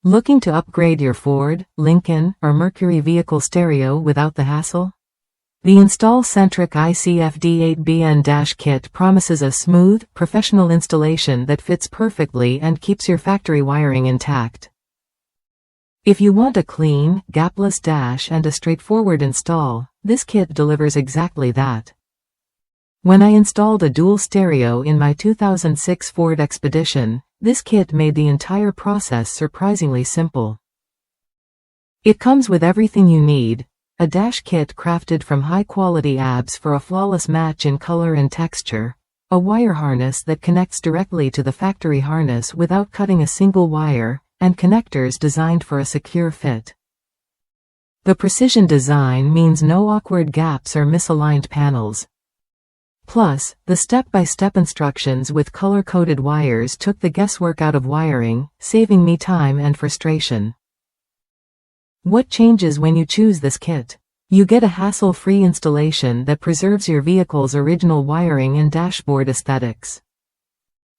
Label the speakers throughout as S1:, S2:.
S1: Looking to upgrade your Ford, Lincoln, or Mercury vehicle stereo without the hassle? The Install Centric ICFD8BN kit promises a smooth, professional installation that fits perfectly and keeps your factory wiring intact. If you want a clean, gapless dash and a straightforward install, this kit delivers exactly that. When I installed a dual stereo in my 2006 Ford Expedition, this kit made the entire process surprisingly simple. It comes with everything you need: a dash kit crafted from high-quality ABS for a flawless match in color and texture, a wire harness that connects directly to the factory harness without cutting a single wire, and connectors designed for a secure fit. The precision design means no awkward gaps or misaligned panels. Plus, the step-by-step instructions with color-coded wires took the guesswork out of wiring, saving me time and frustration. What changes when you choose this kit? You get a hassle-free installation that preserves your vehicle's original wiring and dashboard aesthetics.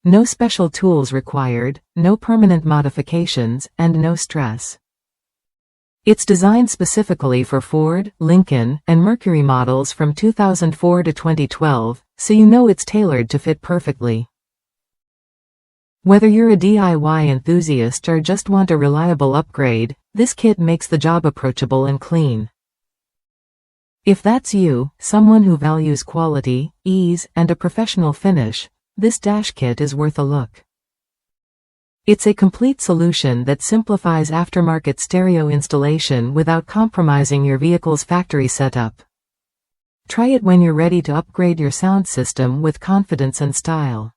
S1: No special tools required, no permanent modifications, and no stress. It's designed specifically for Ford, Lincoln, and Mercury models from 2004 to 2012, so you know it's tailored to fit perfectly. Whether you're a DIY enthusiast or just want a reliable upgrade, this kit makes the job approachable and clean. If that's you, someone who values quality, ease, and a professional finish, this dash kit is worth a look. It's a complete solution that simplifies aftermarket stereo installation without compromising your vehicle's factory setup. Try it when you're ready to upgrade your sound system with confidence and style.